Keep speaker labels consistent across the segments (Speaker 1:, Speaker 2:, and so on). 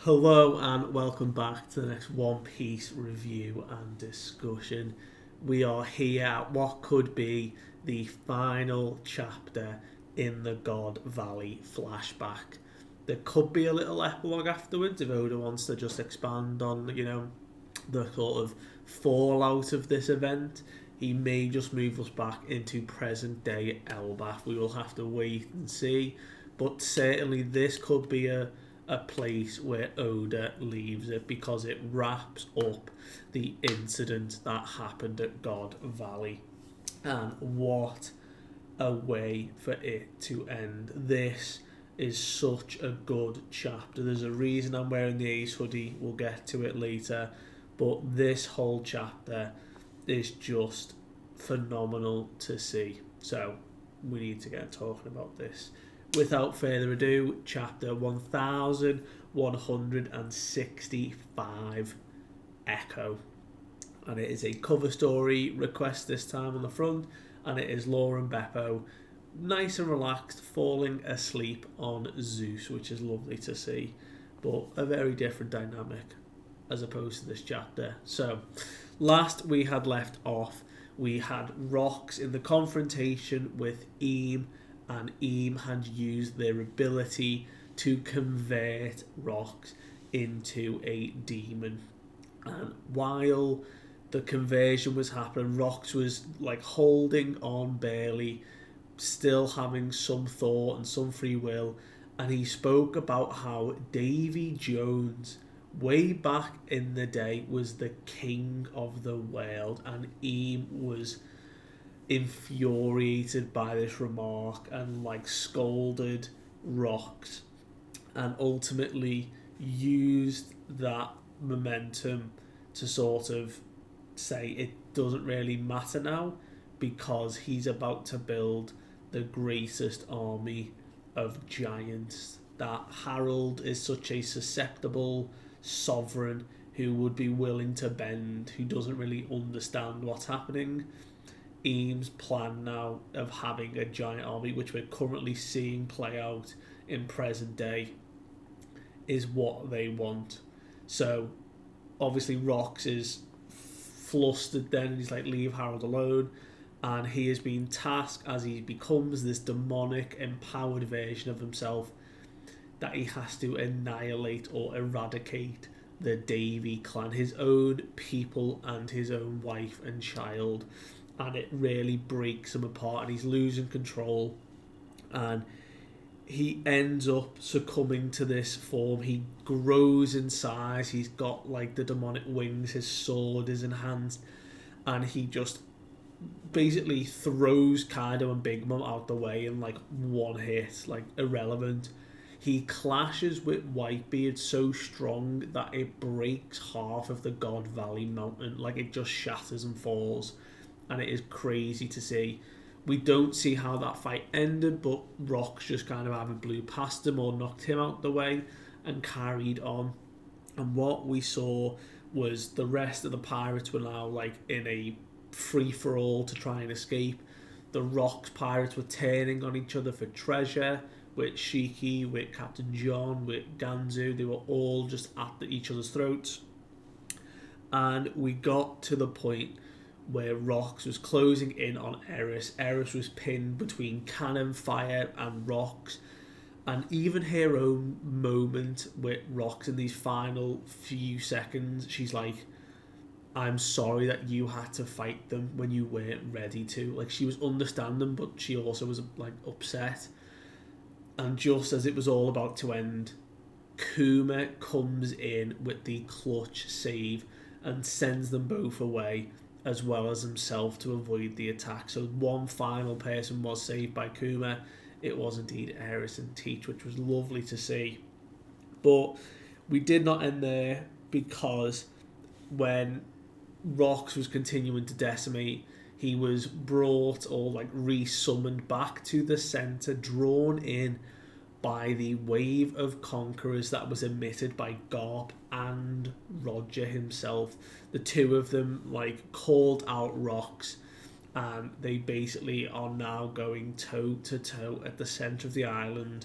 Speaker 1: Hello and welcome back to the next One Piece review and discussion. We are here at what could be the final chapter in the God Valley flashback. There could be a little epilogue afterwards if Oda wants to just expand on, the sort of fallout of this event. He may just move us back into present day Elbaf. We will have to wait and see. But certainly this could be a place where Oda leaves it because it wraps up the incident that happened at God Valley. And what a way for it to end. This is such a good chapter. There's a reason I'm wearing the Ace hoodie. We'll get to it later. But this whole chapter is just phenomenal to see. So we need to get talking about this. Without further ado, chapter 1165, Echo. And it is a cover story request this time on the front, and it is Law and Beppo nice and relaxed, falling asleep on Zeus, which is lovely to see, but a very different dynamic as opposed to this chapter. So, last we had left off, we had Rocks in the confrontation with Eam, and Eam had used their ability to convert Rocks into a demon. And while the conversion was happening, Rocks was like holding on barely, still having some thought and some free will. And he spoke about how Davy Jones, way back in the day, was the king of the world, and Eam was infuriated by this remark and like scolded Rocks, and ultimately used that momentum to sort of say it doesn't really matter now because he's about to build the greatest army of giants. That Harold is such a susceptible sovereign who would be willing to bend, who doesn't really understand what's happening. Eames' plan now of having a giant army, which we're currently seeing play out in present day, is what they want. So obviously Rocks is flustered then, and he's like, leave Harold alone. And he has been tasked, as he becomes this demonic empowered version of himself, that he has to annihilate or eradicate the Davy clan, his own people and his own wife and child. And it really breaks him apart, and he's losing control, and he ends up succumbing to this form. He grows in size, he's got like the demonic wings, his sword is enhanced, and he just basically throws Kaido and Big Mom out the way in like one hit, like irrelevant. He clashes with Whitebeard so strong that it breaks half of the God Valley mountain, like it just shatters and falls, and it is crazy to see. We don't see how that fight ended, but Rocks just kind of either blew past him or knocked him out the way and carried on. And what we saw was the rest of the pirates were now like in a free for all to try and escape. The Rocks pirates were turning on each other for treasure, with Shiki, with Captain John, with Ganzu. They were all just at each other's throats. And we got to the point where Rocks was closing in on Eris. Eris was pinned between cannon fire and Rocks. And even her own moment with Rocks in these final few seconds, she's like, I'm sorry that you had to fight them when you weren't ready to. Like, she was understanding, but she also was like upset. And just as it was all about to end, Kuma comes in with the clutch save and sends them both away, as well as himself, to avoid the attack. So one final person was saved by Kuma. It was indeed Eris and Teach, which was lovely to see. But we did not end there, because when Rocks was continuing to decimate, he was brought or like re-summoned back to the centre, drawn in by the wave of conquerors that was emitted by Garp and Roger himself. The two of them like called out Rocks, and they basically are now going toe to toe at the centre of the island,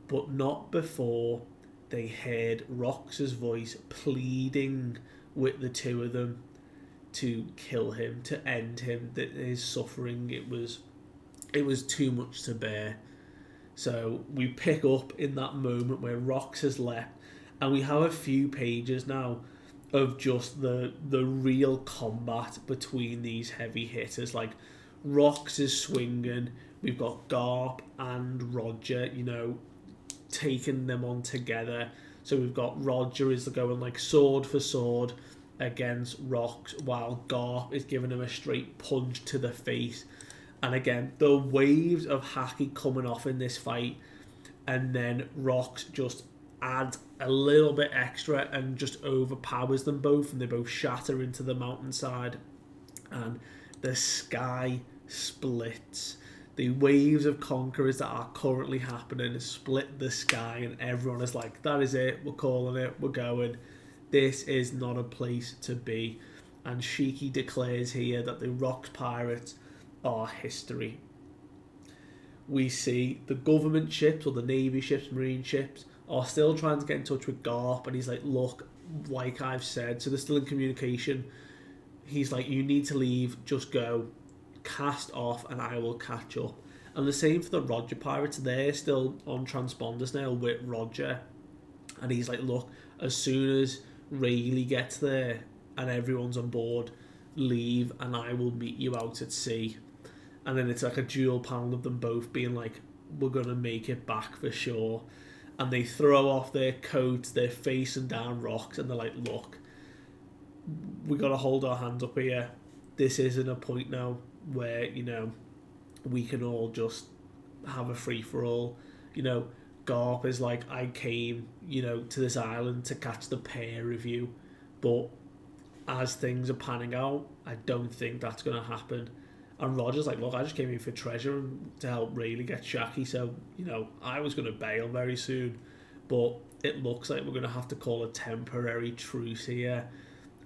Speaker 1: but not before they heard Rox's voice pleading with the two of them to kill him, to end him, that his suffering, it was too much to bear. So we pick up in that moment where Rox has left, and we have a few pages now of just the real combat between these heavy hitters. Like, Rox is swinging, we've got Garp and Roger, taking them on together. So we've got Roger is going like sword for sword against Rox, while Garp is giving him a straight punch to the face. And again, the waves of haki coming off in this fight, and then Rox just adds a little bit extra and just overpowers them both, and they both shatter into the mountainside, and the sky splits. The waves of conquerors that are currently happening split the sky, and everyone is like, that is it, we're calling it, we're going. This is not a place to be. And Shiki declares here that the Rox pirates are history. We see the government ships, or the navy ships, marine ships, are still trying to get in touch with Garp, and he's like, look, like I've said, so they're still in communication. He's like, you need to leave, just go, cast off, and I will catch up. And the same for the Roger pirates, they're still on transponders now with Roger, and he's like, look, as soon as Rayleigh gets there and everyone's on board, leave and I will meet you out at sea. And then it's like a dual panel of them both being like, we're going to make it back for sure. And they throw off their coats, they're facing down Rox, and they're like, look, we got to hold our hands up here. This isn't a point now where, we can all just have a free-for-all. Garp is like, I came, to this island to catch the pair of you. But as things are panning out, I don't think that's going to happen. And Roger's like, look, I just came here for treasure and to help Rayleigh get Shaki, so, I was going to bail very soon. But it looks like we're going to have to call a temporary truce here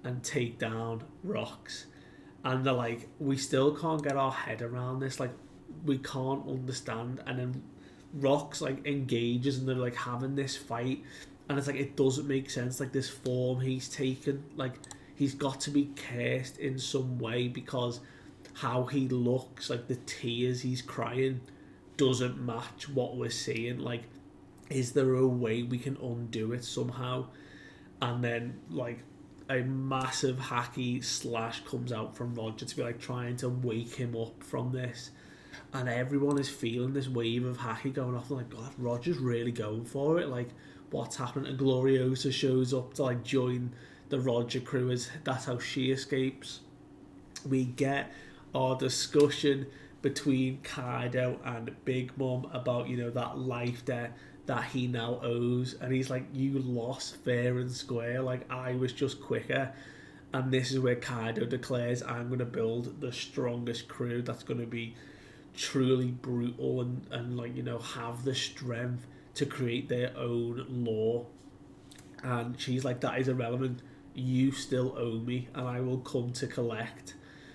Speaker 1: and take down Rox. And they're like, we still can't get our head around this, like, we can't understand. And then Rox, like, engages, and they're, like, having this fight, and it's like, it doesn't make sense, like, this form he's taken, like, he's got to be cursed in some way, because how he looks, like the tears he's crying, doesn't match what we're seeing. Like, is there a way we can undo it somehow? And then, like, a massive haki slash comes out from Roger to be like trying to wake him up from this, and everyone is feeling this wave of haki going off. They're like, God, Roger's really going for it, like, what's happening? And Gloriosa shows up to like join the Roger crew, as that's how she escapes. We get our discussion between Kaido and Big Mom about, that life debt that he now owes, and he's like, you lost fair and square, like, I was just quicker. And this is where Kaido declares, I'm going to build the strongest crew that's going to be truly brutal and like, have the strength to create their own law. And she's like, that is irrelevant, you still owe me and I will come to collect.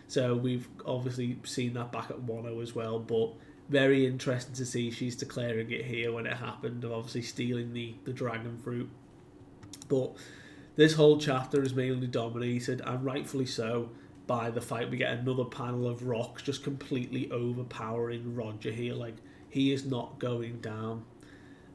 Speaker 1: So we've obviously seen that back at Wano as well, but very interesting to see she's declaring it here when it happened, of obviously stealing the dragon fruit. But this whole chapter is mainly dominated, and rightfully so, by the fight. We get another panel of Rox just completely overpowering Roger here, like, he is not going down.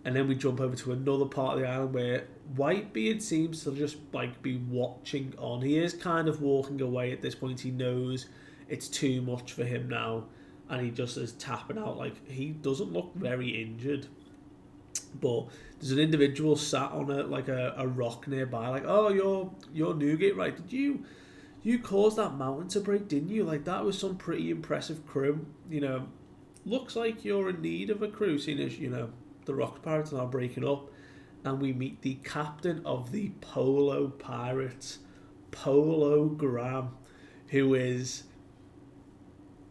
Speaker 1: And then we jump over to another part of the island where Whitebeard seems to just like be watching on. He is kind of walking away at this point. He knows it's too much for him now, and he just is tapping out. Like, he doesn't look very injured, but there's an individual sat on a rock nearby. Like, oh, you're Newgate, right? Did you caused that mountain to break, didn't you? Like, that was some pretty impressive crew. Looks like you're in need of a crew, seeing as the Rox Pirates are now breaking up. And we meet the captain of the Polo Pirates, Polo Graham, who is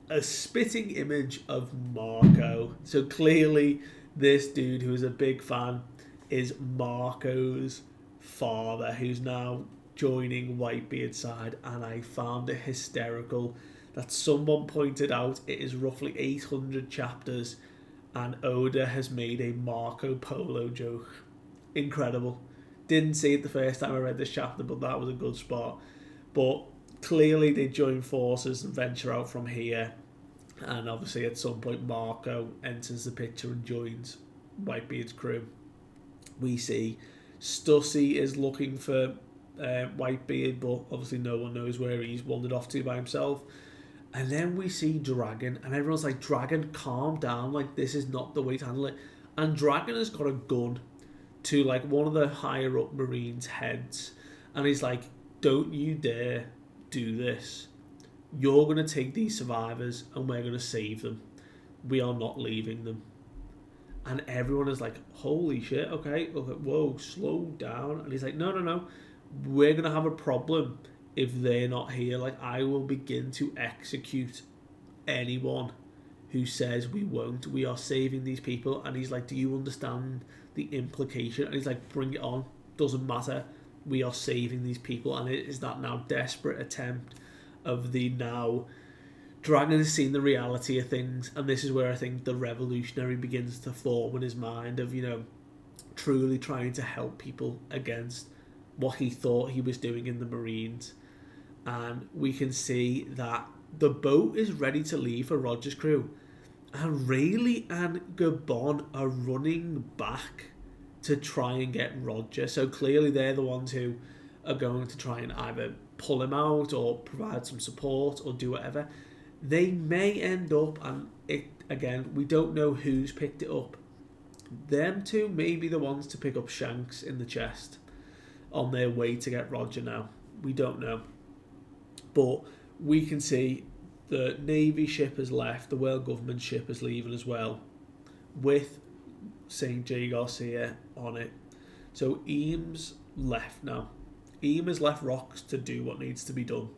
Speaker 1: a spitting image of Marco. So clearly this dude, who is a big fan, is Marco's father, who's now joining Whitebeard's side. And I found it hysterical that someone pointed out it is roughly 800 chapters and Oda has made a Marco Polo joke. incredible. Didn't see it the first time I read this chapter, but that was a good spot. But clearly they join forces and venture out from here. And obviously at some point Marco enters the picture and joins Whitebeard's crew. We see Stussy is looking for Whitebeard, but obviously no one knows where he's wandered off to by himself. And then we see Dragon, and everyone's like, Dragon, calm down, like this is not the way to handle it. And Dragon has got a gun to like one of the higher up Marines' heads, and he's like, don't you dare do this. You're going to take these survivors and we're going to save them. We are not leaving them. And everyone is like, holy shit, okay, whoa, slow down. And he's like, no, we're going to have a problem if they're not here. Like, I will begin to execute anyone who says we won't. We are saving these people. And he's like, do you understand the implication? And he's like, bring it on. Doesn't matter. We are saving these people. And it is that now desperate attempt of the now Dragon has seen the reality of things, and this is where I think the revolutionary begins to form in his mind of, truly trying to help people against what he thought he was doing in the Marines. And we can see that the boat is ready to leave for Roger's crew, and Rayleigh and Gabon are running back to try and get Roger. So clearly they're the ones who are going to try and either pull him out or provide some support or do whatever. They may end up, and again, we don't know who's picked it up. Them two may be the ones to pick up Shanks in the chest on their way to get Roger now. We don't know. But we can see the Navy ship has left, the World Government ship is leaving as well, with St. J. Garcia on it. So Eames left now. Eames has left Rocks to do what needs to be done.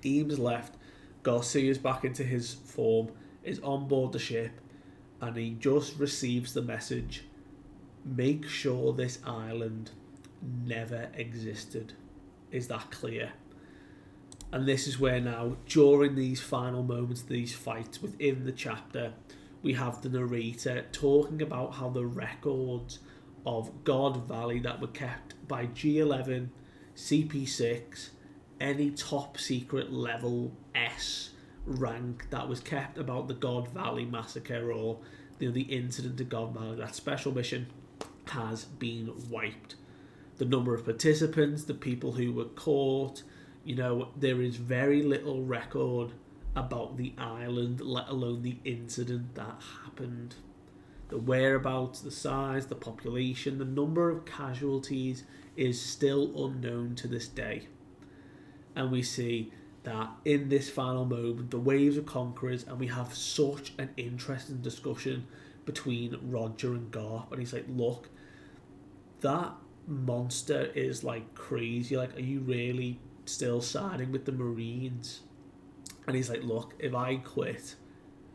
Speaker 1: Eames left. Garcia's back into his form, is on board the ship, and he just receives the message, make sure this island never existed. Is that clear? And this is where now, during these final moments, these fights within the chapter, we have the narrator talking about how the records of God Valley that were kept by G11, CP6, any top secret level S rank that was kept about the God Valley massacre or the incident at God Valley, that special mission, has been wiped. The number of participants, the people who were caught, there is very little record about the island, let alone the incident that happened. The whereabouts, the size, the population, the number of casualties is still unknown to this day. And we see that in this final moment, the waves of conquerors, and we have such an interesting discussion between Roger and Garp. And he's like, look, that monster is like crazy. Like, are you really still siding with the Marines? And he's like, look, if I quit,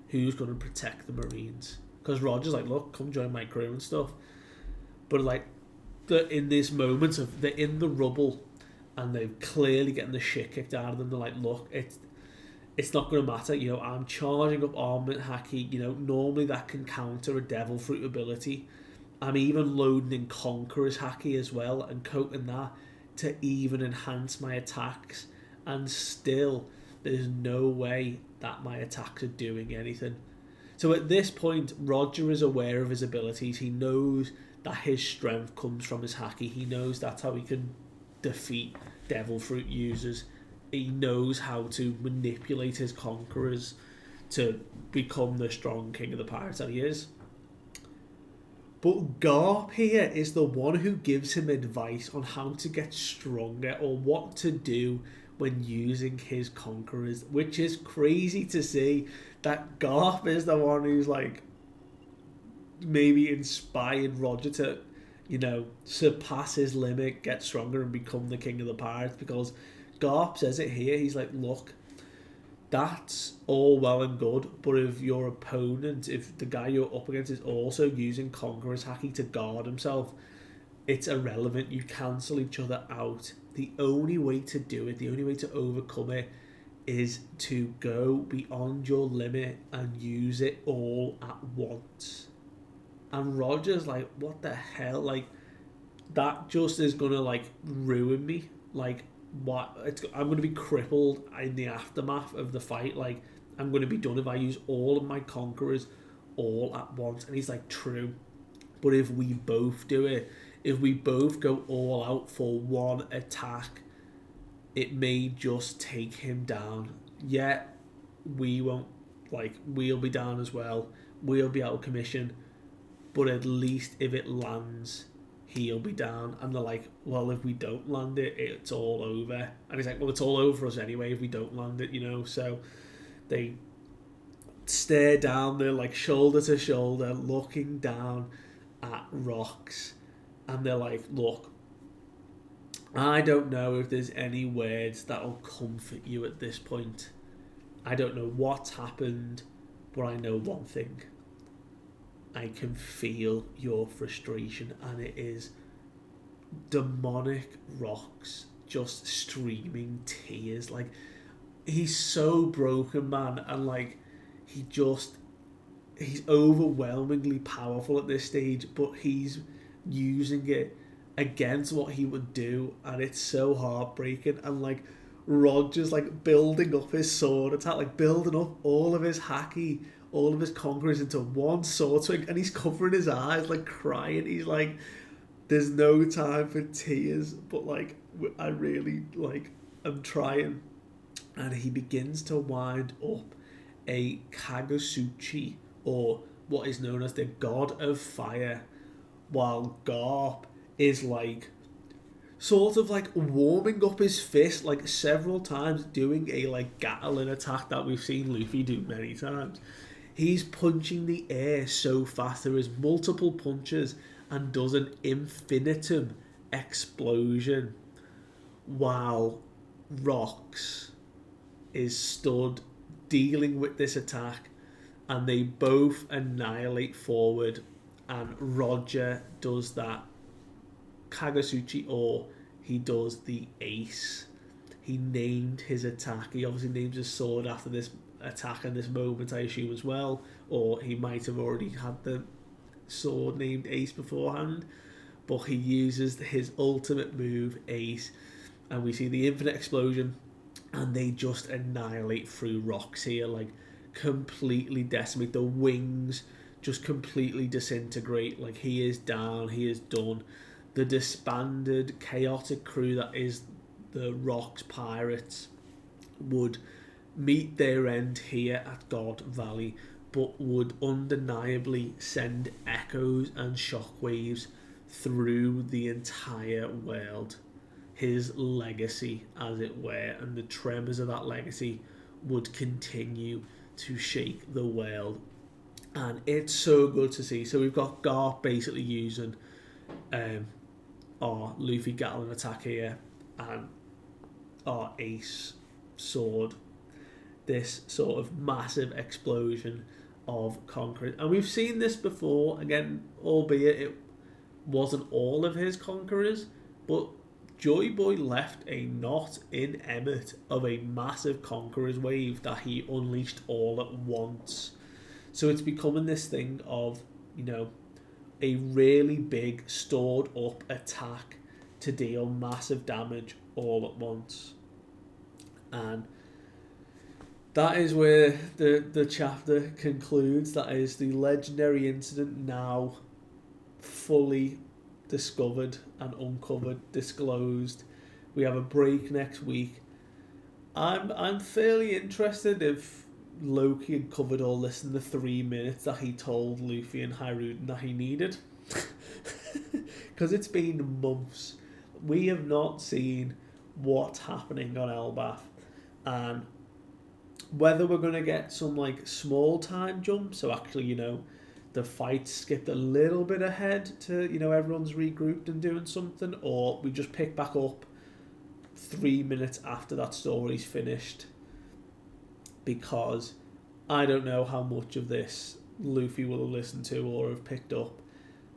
Speaker 1: who's going to protect the Marines? Because Roger's like, look, come join my crew and stuff. But like, in this moment of they're in the rubble, and they're clearly getting the shit kicked out of them. They're like, look, it's not going to matter. I'm charging up armament haki. Normally that can counter a devil fruit ability. I'm even loading in Conqueror's haki as well and coating that to even enhance my attacks. And still, there's no way that my attacks are doing anything. So at this point, Roger is aware of his abilities. He knows that his strength comes from his haki. He knows that's how he can defeat devil fruit users. He knows how to manipulate his conquerors to become the strong king of the pirates that he is. But Garp here is the one who gives him advice on how to get stronger or what to do when using his conquerors, which is crazy to see that Garp is the one who's like maybe inspired Roger to surpass his limit, get stronger, and become the king of the pirates. Because Garp says it here, he's like, look, that's all well and good, but if your opponent, if the guy you're up against is also using Conqueror's haki to guard himself, it's irrelevant. You cancel each other out. The only way to do it, the only way to overcome it, is to go beyond your limit and use it all at once. And Roger's like, what the hell? Like, that just is gonna like ruin me. Like I'm gonna be crippled in the aftermath of the fight. Like I'm gonna be done if I use all of my conquerors all at once. And he's like, true, but if we both do it, if we both go all out for one attack, it may just take him down. Yet we won't, like, we'll be down as well. We'll be out of commission. But at least if it lands, he'll be down. And they're like, well, if we don't land it, it's all over. And he's like, well, it's all over for us anyway if we don't land it, you know. So they stare down there, like shoulder to shoulder, looking down at rocks. And they're like, look, I don't know if there's any words that'll comfort you at this point. I don't know what's happened, but I know one thing. I can feel your frustration, and it is demonic rocks just streaming tears. Like, he's so broken, man, and like he's overwhelmingly powerful at this stage, but he's using it against what he would do, and it's so heartbreaking. And like Roger's like building up his sword attack, like building up all of his hacky, all of his conquerors into one sword swing, and he's covering his eyes, like crying. He's like, there's no time for tears, but like I really like I'm trying. And he begins to wind up a Kagasuchi, or what is known as the God of Fire, while Garp is like sort of like warming up his fist like several times, doing a like Gatling attack that we've seen Luffy do many times. He's punching the air so fast, there is multiple punches, and does an infinitum explosion while Rocks is stood dealing with this attack, and they both annihilate forward, and Roger does that Kagasuchi, or he does the ace. He named his attack. He obviously names his sword after this attack and this moment, I assume, as well. Or he might have already had the sword named Ace beforehand. But he uses his ultimate move, Ace, and we see the infinite explosion, and they just annihilate through rocks here, like completely decimate. The wings just completely disintegrate. Like, he is down, he is done. The disbanded, chaotic crew that is the Rocks Pirates would meet their end here at God Valley, but would undeniably send echoes and shockwaves through the entire world. His legacy, as it were, and the tremors of that legacy would continue to shake the world. And it's so good to see. So we've got Garp basically using our Luffy Gatling attack here, and our Ace sword, this sort of massive explosion of concrete. And we've seen this before, again, albeit it wasn't all of his conquerors, but Joy Boy left a knot in Emmett of a massive conquerors wave that he unleashed all at once. So it's becoming this thing of, you know, a really big stored up attack to deal massive damage all at once. And that is where the chapter concludes. That is the legendary incident now fully discovered and uncovered, disclosed. We have a break next week. I'm fairly interested if Loki had covered all this in the 3 minutes that he told Luffy and Hiruden that he needed. Because it's been months. We have not seen what's happening on Elbaf. And whether we're going to get some like small time jump, so actually, you know, the fight skipped a little bit ahead to, you know, everyone's regrouped and doing something, or we just pick back up 3 minutes after that story's finished. Because I don't know how much of this Luffy will have listened to or have picked up.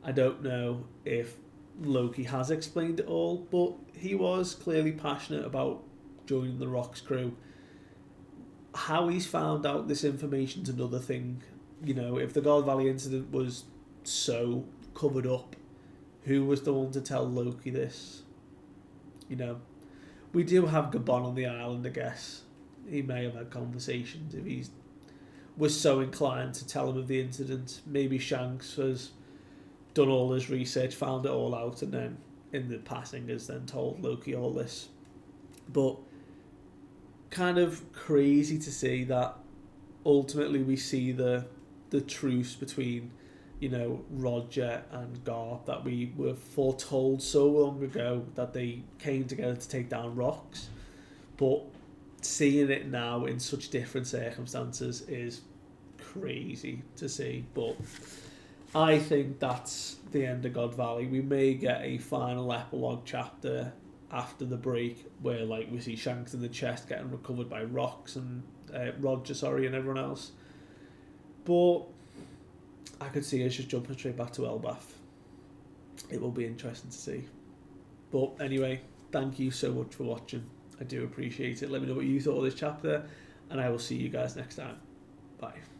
Speaker 1: I don't know if Loki has explained it all, but he was clearly passionate about joining the Rocks crew. How he's found out this information's another thing. You know, if the God Valley incident was so covered up, who was the one to tell Loki this? You know, we do have Gabon on the island, I guess. He may have had conversations if he was so inclined to tell him of the incident. Maybe Shanks has done all his research, found it all out, and then in the passing has then told Loki all this. But kind of crazy to see that ultimately we see the truce between, you know, Roger and Garp that we were foretold so long ago that they came together to take down rocks. But seeing it now in such different circumstances is crazy to see. But I think that's the end of God Valley. We may get a final epilogue chapter after the break where like we see Shanks in the chest getting recovered by rocks and Roger, and everyone else. But I could see us just jumping straight back to Elbaf. It will be interesting to see. But anyway, thank you so much for watching. I do appreciate it. Let me know what you thought of this chapter, and I will see you guys next time. Bye.